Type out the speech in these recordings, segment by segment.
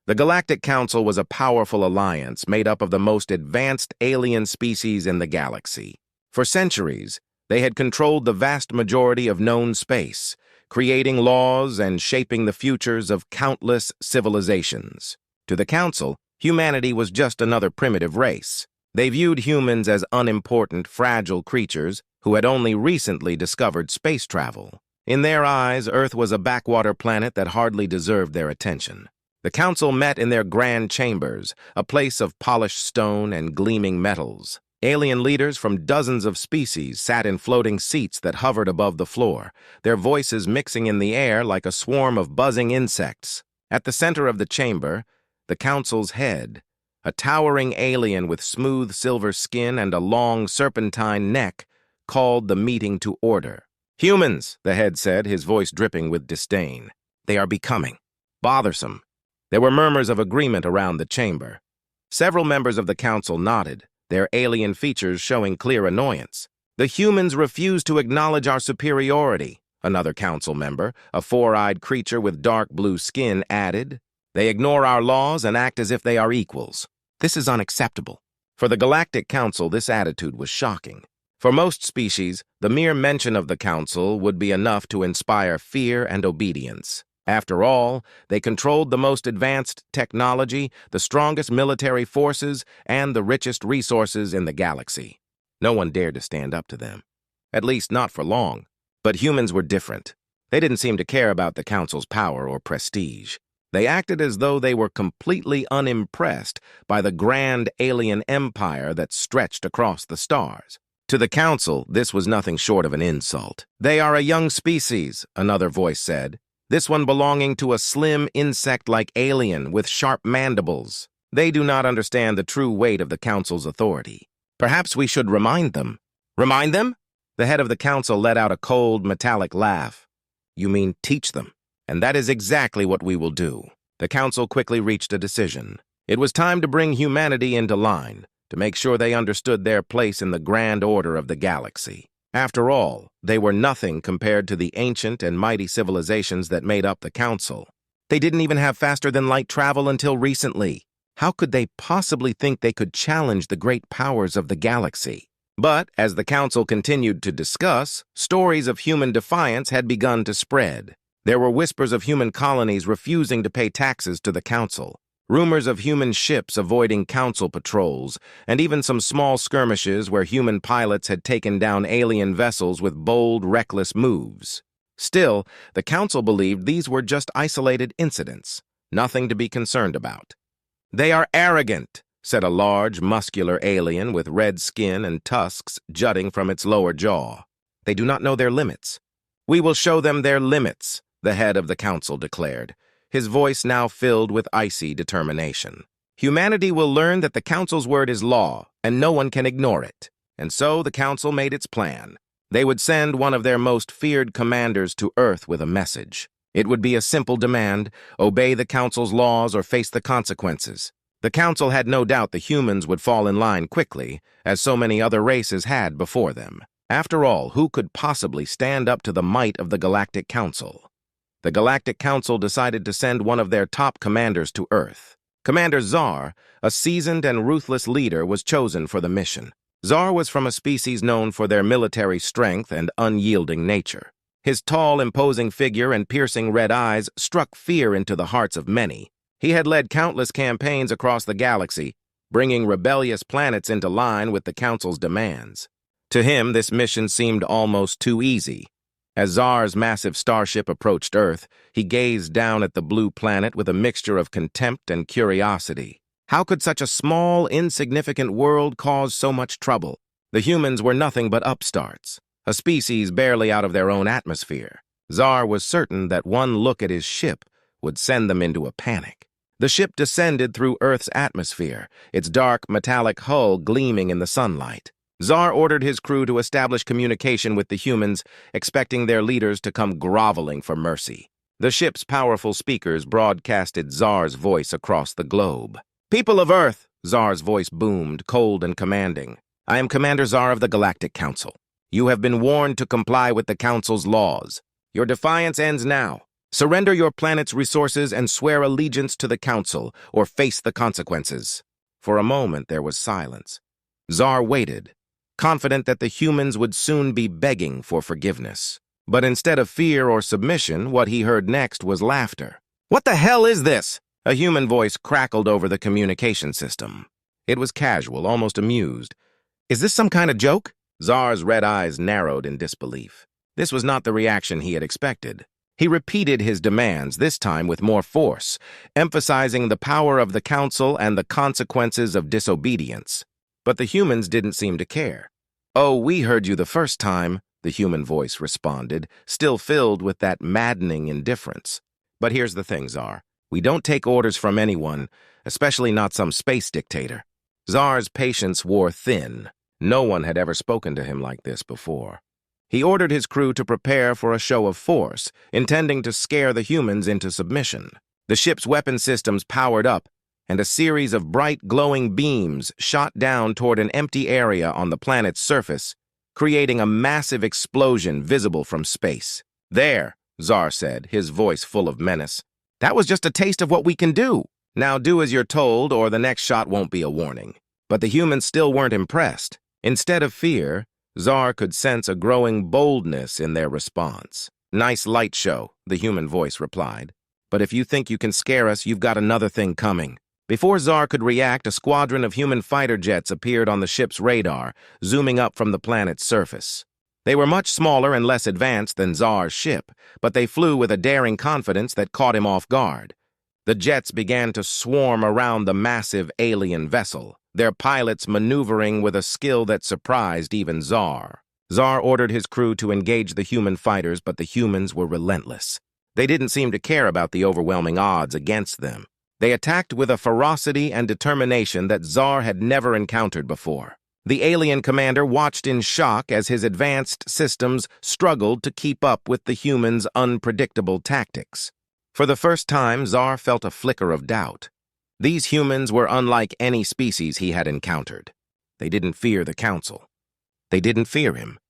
The Galactic Council was a powerful alliance made up of the most advanced alien species in the galaxy. For centuries, they had controlled the vast majority of known space, creating laws and shaping the futures of countless civilizations. To the Council, humanity was just another primitive race. They viewed humans as unimportant, fragile creatures who had only recently discovered space travel. In their eyes, Earth was a backwater planet that hardly deserved their attention. The Council met in their grand chambers, a place of polished stone and gleaming metals. Alien leaders from dozens of species sat in floating seats that hovered above the floor, their voices mixing in the air like a swarm of buzzing insects. At the center of the chamber, the Council's head, a towering alien with smooth silver skin and a long serpentine neck, called the meeting to order. "Humans," the head said, his voice dripping with disdain. "They are becoming bothersome." There were murmurs of agreement around the chamber. Several members of the Council nodded, their alien features showing clear annoyance. "The humans refuse to acknowledge our superiority," another Council member, a four-eyed creature with dark blue skin, added. "They ignore our laws and act as if they are equals. This is unacceptable." For the Galactic Council, this attitude was shocking. For most species, the mere mention of the Council would be enough to inspire fear and obedience. After all, they controlled the most advanced technology, the strongest military forces, and the richest resources in the galaxy. No one dared to stand up to them. At least not for long. But humans were different. They didn't seem to care about the Council's power or prestige. They acted as though they were completely unimpressed by the grand alien empire that stretched across the stars. To the Council, this was nothing short of an insult. "They are a young species," another voice said. "This one belonging to a slim insect-like alien with sharp mandibles. They do not understand the true weight of the Council's authority. Perhaps we should remind them." "Remind them?" The head of the Council let out a cold, metallic laugh. "You mean teach them? And that is exactly what we will do." The Council quickly reached a decision. It was time to bring humanity into line, to make sure they understood their place in the grand order of the galaxy. After all, they were nothing compared to the ancient and mighty civilizations that made up the Council. They didn't even have faster-than-light travel until recently. How could they possibly think they could challenge the great powers of the galaxy? But, as the Council continued to discuss, stories of human defiance had begun to spread. There were whispers of human colonies refusing to pay taxes to the Council, rumors of human ships avoiding Council patrols, and even some small skirmishes where human pilots had taken down alien vessels with bold, reckless moves. Still, the Council believed these were just isolated incidents, nothing to be concerned about. "They are arrogant," said a large, muscular alien with red skin and tusks jutting from its lower jaw. "They do not know their limits." "We will show them their limits," the head of the Council declared, his voice now filled with icy determination. "Humanity will learn that the Council's word is law, and no one can ignore it." And so the Council made its plan. They would send one of their most feared commanders to Earth with a message. It would be a simple demand: obey the Council's laws or face the consequences. The Council had no doubt the humans would fall in line quickly, as so many other races had before them. After all, who could possibly stand up to the might of the Galactic Council? The Galactic Council decided to send one of their top commanders to Earth. Commander Zar, a seasoned and ruthless leader, was chosen for the mission. Zar was from a species known for their military strength and unyielding nature. His tall, imposing figure and piercing red eyes struck fear into the hearts of many. He had led countless campaigns across the galaxy, bringing rebellious planets into line with the Council's demands. To him, this mission seemed almost too easy. As Zar's massive starship approached Earth, he gazed down at the blue planet with a mixture of contempt and curiosity. How could such a small, insignificant world cause so much trouble? The humans were nothing but upstarts, a species barely out of their own atmosphere. Zar was certain that one look at his ship would send them into a panic. The ship descended through Earth's atmosphere, its dark, metallic hull gleaming in the sunlight. Zar ordered his crew to establish communication with the humans, expecting their leaders to come groveling for mercy. The ship's powerful speakers broadcasted Zar's voice across the globe. "People of Earth," Zar's voice boomed, cold and commanding. "I am Commander Zar of the Galactic Council. You have been warned to comply with the Council's laws. Your defiance ends now. Surrender your planet's resources and swear allegiance to the Council, or face the consequences. For a moment, there was silence. Zar waited, confident that the humans would soon be begging for forgiveness. But instead of fear or submission, what he heard next was laughter. "What the hell is this?" A human voice crackled over the communication system. It was casual, almost amused. "Is this some kind of joke?" Zar's red eyes narrowed in disbelief. This was not the reaction he had expected. He repeated his demands, this time with more force, emphasizing the power of the Council and the consequences of disobedience. But the humans didn't seem to care. "Oh, we heard you the first time," the human voice responded, still filled with that maddening indifference. "But here's the thing, Zar. We don't take orders from anyone, especially not some space dictator." Zar's patience wore thin. No one had ever spoken to him like this before. He ordered his crew to prepare for a show of force, intending to scare the humans into submission. The ship's weapon systems powered up, and a series of bright, glowing beams shot down toward an empty area on the planet's surface, creating a massive explosion visible from space. "There," Zar said, his voice full of menace. "That was just a taste of what we can do. Now do as you're told, or the next shot won't be a warning." But the humans still weren't impressed. Instead of fear, Zar could sense a growing boldness in their response. "Nice light show," the human voice replied. "But if you think you can scare us, you've got another thing coming." Before Zar could react, a squadron of human fighter jets appeared on the ship's radar, zooming up from the planet's surface. They were much smaller and less advanced than Zar's ship, but they flew with a daring confidence that caught him off guard. The jets began to swarm around the massive alien vessel, their pilots maneuvering with a skill that surprised even Zar. Zar ordered his crew to engage the human fighters, but the humans were relentless. They didn't seem to care about the overwhelming odds against them. They attacked with a ferocity and determination that Zar had never encountered before. The alien commander watched in shock as his advanced systems struggled to keep up with the humans' unpredictable tactics. For the first time, Zar felt a flicker of doubt. These humans were unlike any species he had encountered. They didn't fear the Council. They didn't fear him.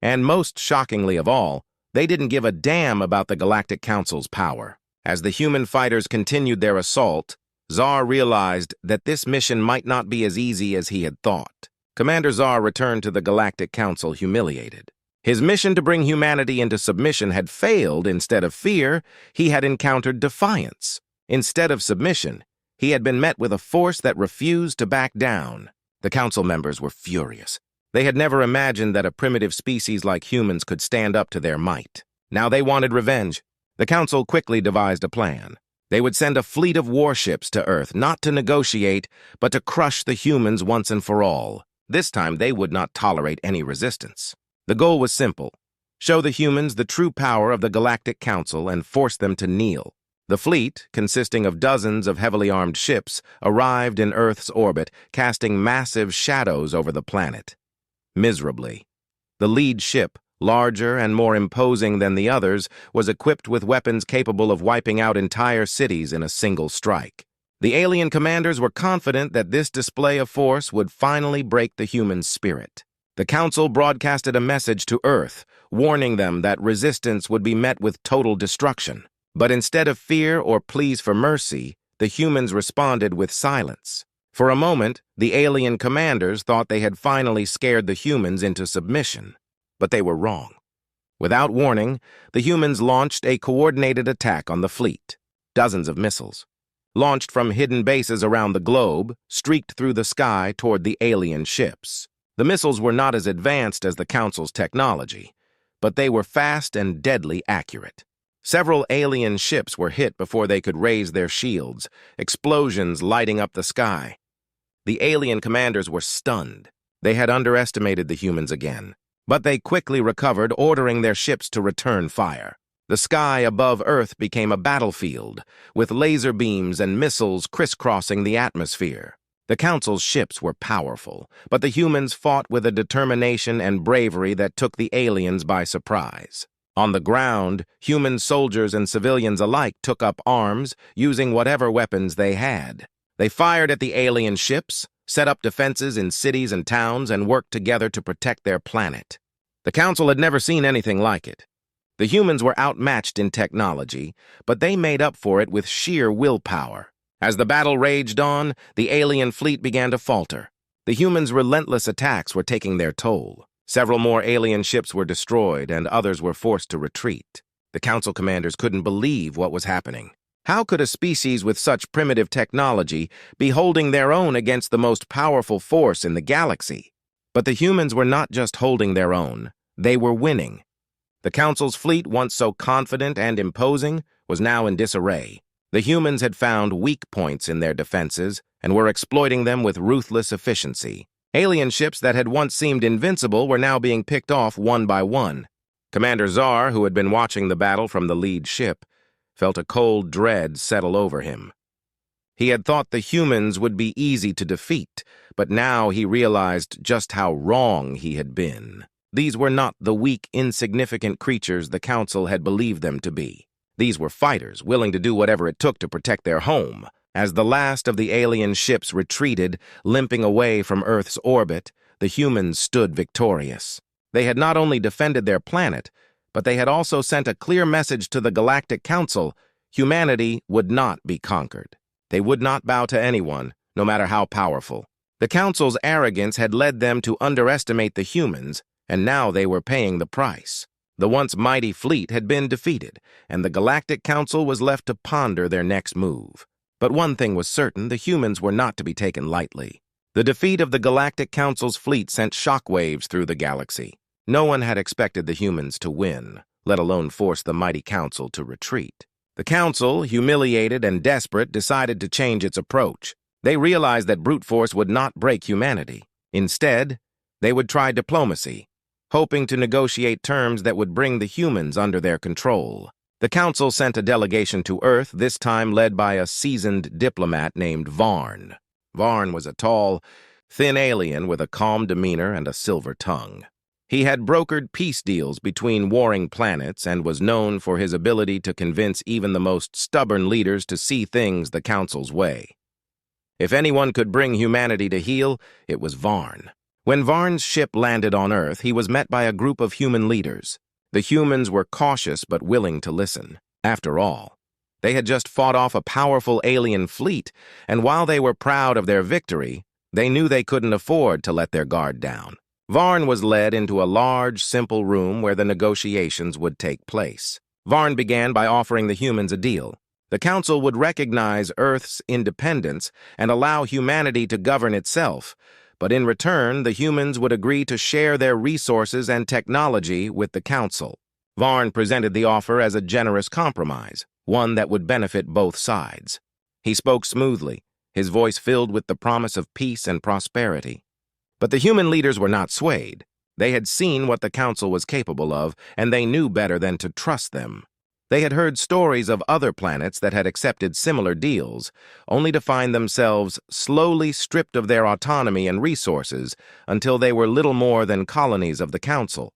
And most shockingly of all, they didn't give a damn about the Galactic Council's power. As the human fighters continued their assault, Zar realized that this mission might not be as easy as he had thought. Commander Zar returned to the Galactic Council humiliated. His mission to bring humanity into submission had failed. Instead of fear, he had encountered defiance. Instead of submission, he had been met with a force that refused to back down. The council members were furious. They had never imagined that a primitive species like humans could stand up to their might. Now they wanted revenge. The council quickly devised a plan. They would send a fleet of warships to Earth, not to negotiate, but to crush the humans once and for all. This time they would not tolerate any resistance. The goal was simple: show the humans the true power of the Galactic Council and force them to kneel. The fleet, consisting of dozens of heavily armed ships, arrived in Earth's orbit, casting massive shadows over the planet. Miserably. The lead ship, larger and more imposing than the others, was equipped with weapons capable of wiping out entire cities in a single strike. The alien commanders were confident that this display of force would finally break the human spirit. The Council broadcasted a message to Earth, warning them that resistance would be met with total destruction. But instead of fear or pleas for mercy, the humans responded with silence. For a moment, the alien commanders thought they had finally scared the humans into submission. But they were wrong. Without warning, the humans launched a coordinated attack on the fleet. Dozens of missiles, launched from hidden bases around the globe, streaked through the sky toward the alien ships. The missiles were not as advanced as the Council's technology, but they were fast and deadly accurate. Several alien ships were hit before they could raise their shields, explosions lighting up the sky. The alien commanders were stunned. They had underestimated the humans again, but they quickly recovered, ordering their ships to return fire. The sky above Earth became a battlefield, with laser beams and missiles crisscrossing the atmosphere. The Council's ships were powerful, but the humans fought with a determination and bravery that took the aliens by surprise. On the ground, human soldiers and civilians alike took up arms, using whatever weapons they had. They fired at the alien ships, set up defenses in cities and towns, and worked together to protect their planet. The Council had never seen anything like it. The humans were outmatched in technology, but they made up for it with sheer willpower. As the battle raged on, the alien fleet began to falter. The humans' relentless attacks were taking their toll. Several more alien ships were destroyed, and others were forced to retreat. The council commanders couldn't believe what was happening. How could a species with such primitive technology be holding their own against the most powerful force in the galaxy? But the humans were not just holding their own, they were winning. The council's fleet, once so confident and imposing, was now in disarray. The humans had found weak points in their defenses and were exploiting them with ruthless efficiency. Alien ships that had once seemed invincible were now being picked off one by one. Commander Czar, who had been watching the battle from the lead ship, felt a cold dread settle over him. He had thought the humans would be easy to defeat, but now he realized just how wrong he had been. These were not the weak, insignificant creatures the council had believed them to be. These were fighters, willing to do whatever it took to protect their home. As the last of the alien ships retreated, limping away from Earth's orbit, the humans stood victorious. They had not only defended their planet, but they had also sent a clear message to the Galactic Council: humanity would not be conquered. They would not bow to anyone, no matter how powerful. The Council's arrogance had led them to underestimate the humans, and now they were paying the price. The once mighty fleet had been defeated, and the Galactic Council was left to ponder their next move. But one thing was certain: the humans were not to be taken lightly. The defeat of the Galactic Council's fleet sent shockwaves through the galaxy. No one had expected the humans to win, let alone force the mighty council to retreat. The council, humiliated and desperate, decided to change its approach. They realized that brute force would not break humanity. Instead, they would try diplomacy, hoping to negotiate terms that would bring the humans under their control. The council sent a delegation to Earth, this time led by a seasoned diplomat named Varn. Varn was a tall, thin alien with a calm demeanor and a silver tongue. He had brokered peace deals between warring planets and was known for his ability to convince even the most stubborn leaders to see things the council's way. If anyone could bring humanity to heel, it was Varn. When Varn's ship landed on Earth, he was met by a group of human leaders. The humans were cautious but willing to listen. After all, they had just fought off a powerful alien fleet, and while they were proud of their victory, they knew they couldn't afford to let their guard down. Varn was led into a large, simple room where the negotiations would take place. Varn began by offering the humans a deal. The council would recognize Earth's independence and allow humanity to govern itself, but in return, the humans would agree to share their resources and technology with the council. Varn presented the offer as a generous compromise, one that would benefit both sides. He spoke smoothly, his voice filled with the promise of peace and prosperity. But the human leaders were not swayed. They had seen what the council was capable of, and they knew better than to trust them. They had heard stories of other planets that had accepted similar deals, only to find themselves slowly stripped of their autonomy and resources until they were little more than colonies of the council.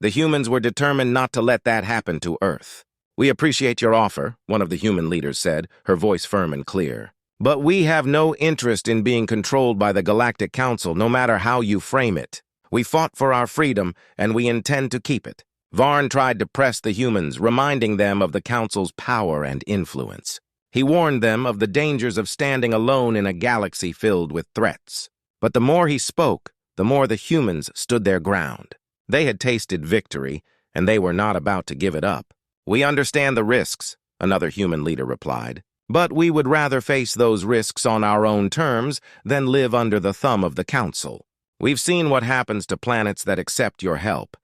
The humans were determined not to let that happen to Earth. "We appreciate your offer," one of the human leaders said, her voice firm and clear. "But we have no interest in being controlled by the Galactic Council, no matter how you frame it. We fought for our freedom, and we intend to keep it." Varn tried to press the humans, reminding them of the Council's power and influence. He warned them of the dangers of standing alone in a galaxy filled with threats. But the more he spoke, the more the humans stood their ground. They had tasted victory, and they were not about to give it up. "We understand the risks," another human leader replied. "But we would rather face those risks on our own terms than live under the thumb of the Council. We've seen what happens to planets that accept your help,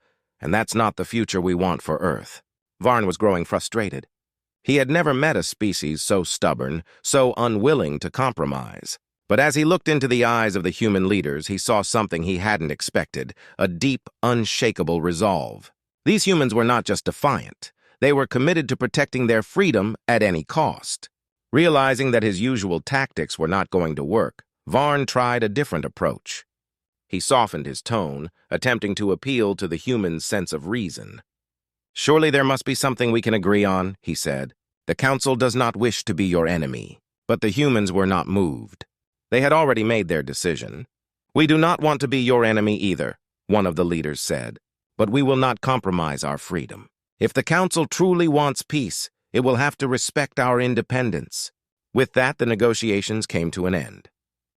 and that's not the future we want for Earth." Varn was growing frustrated. He had never met a species so stubborn, so unwilling to compromise. But as he looked into the eyes of the human leaders, he saw something he hadn't expected: a deep, unshakable resolve. These humans were not just defiant. They were committed to protecting their freedom at any cost. Realizing that his usual tactics were not going to work, Varn tried a different approach. He softened his tone, attempting to appeal to the human's sense of reason. "Surely there must be something we can agree on," he said. "The Council does not wish to be your enemy." But the humans were not moved. They had already made their decision. "We do not want to be your enemy either," one of the leaders said, "but we will not compromise our freedom." If the Council truly wants peace, it will have to respect our independence. With that, the negotiations came to an end.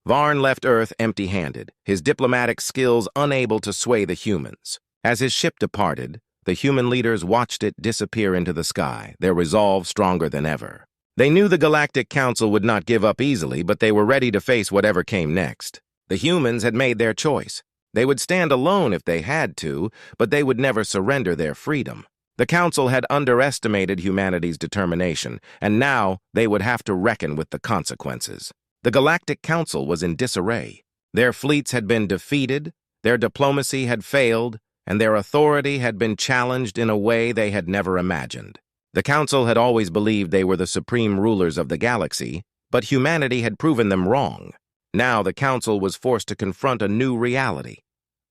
Varn left Earth empty-handed, his diplomatic skills unable to sway the humans. As his ship departed, the human leaders watched it disappear into the sky, their resolve stronger than ever. They knew the Galactic Council would not give up easily, but they were ready to face whatever came next. The humans had made their choice. They would stand alone if they had to, but they would never surrender their freedom. The Council had underestimated humanity's determination, and now they would have to reckon with the consequences. The Galactic Council was in disarray. Their fleets had been defeated, their diplomacy had failed, and their authority had been challenged in a way they had never imagined. The Council had always believed they were the supreme rulers of the galaxy, but humanity had proven them wrong. Now the Council was forced to confront a new reality,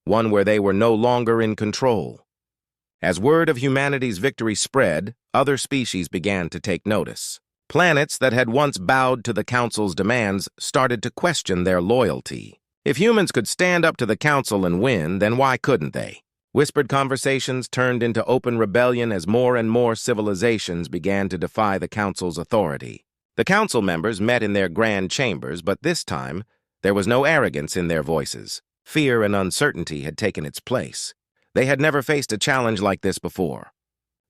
one where they were no longer in control. As word of humanity's victory spread, other species began to take notice. Planets that had once bowed to the Council's demands started to question their loyalty. If humans could stand up to the Council and win, then why couldn't they? Whispered conversations turned into open rebellion as more and more civilizations began to defy the Council's authority. The Council members met in their grand chambers, but this time, there was no arrogance in their voices. Fear and uncertainty had taken its place. They had never faced a challenge like this before.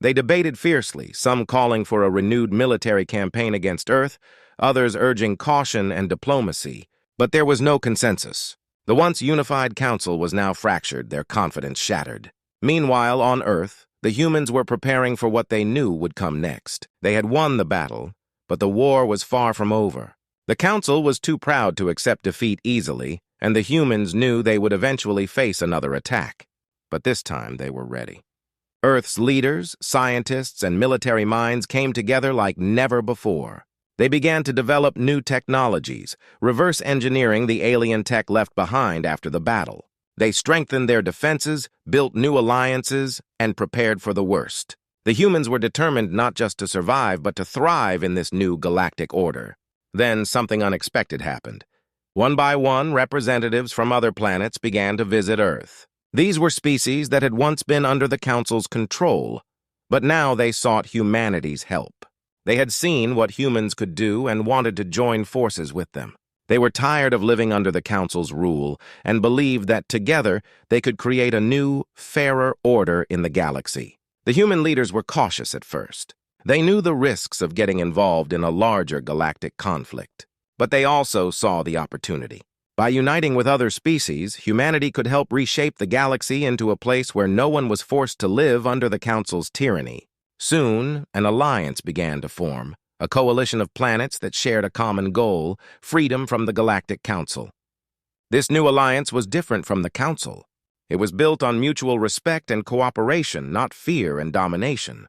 They debated fiercely, some calling for a renewed military campaign against Earth, others urging caution and diplomacy, but there was no consensus. The once unified Council was now fractured, their confidence shattered. Meanwhile, on Earth, the humans were preparing for what they knew would come next. They had won the battle, but the war was far from over. The Council was too proud to accept defeat easily, and the humans knew they would eventually face another attack. But this time they were ready. Earth's leaders, scientists, and military minds came together like never before. They began to develop new technologies, reverse engineering the alien tech left behind after the battle. They strengthened their defenses, built new alliances, and prepared for the worst. The humans were determined not just to survive, but to thrive in this new galactic order. Then something unexpected happened. One by one, representatives from other planets began to visit Earth. These were species that had once been under the Council's control, but now they sought humanity's help. They had seen what humans could do and wanted to join forces with them. They were tired of living under the Council's rule and believed that together they could create a new, fairer order in the galaxy. The human leaders were cautious at first. They knew the risks of getting involved in a larger galactic conflict, but they also saw the opportunity. By uniting with other species, humanity could help reshape the galaxy into a place where no one was forced to live under the Council's tyranny. Soon, an alliance began to form, a coalition of planets that shared a common goal, freedom from the Galactic Council. This new alliance was different from the Council. It was built on mutual respect and cooperation, not fear and domination.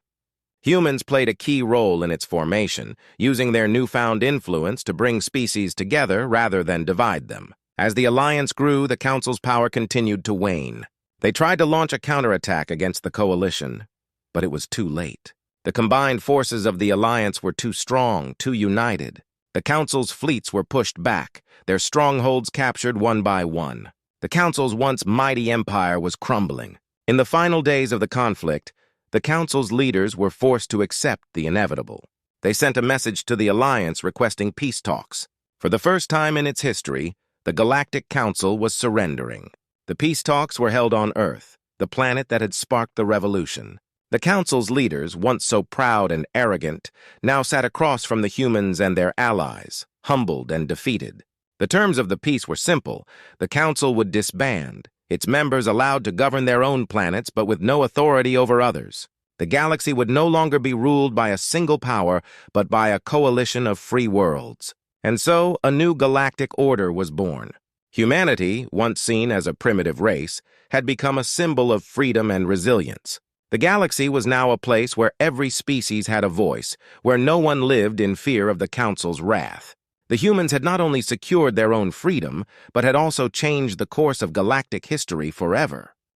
Humans played a key role in its formation, using their newfound influence to bring species together rather than divide them. As the alliance grew, the Council's power continued to wane. They tried to launch a counterattack against the coalition, but it was too late. The combined forces of the alliance were too strong, too united. The Council's fleets were pushed back, their strongholds captured one by one. The Council's once mighty empire was crumbling. In the final days of the conflict, the Council's leaders were forced to accept the inevitable. They sent a message to the Alliance requesting peace talks. For the first time in its history, the Galactic Council was surrendering. The peace talks were held on Earth, the planet that had sparked the revolution. The Council's leaders, once so proud and arrogant, now sat across from the humans and their allies, humbled and defeated. The terms of the peace were simple. The Council would disband, its members allowed to govern their own planets but with no authority over others. The galaxy would no longer be ruled by a single power, but by a coalition of free worlds. And so, a new galactic order was born. Humanity, once seen as a primitive race, had become a symbol of freedom and resilience. The galaxy was now a place where every species had a voice, where no one lived in fear of the Council's wrath. The humans had not only secured their own freedom, but had also changed the course of galactic history forever.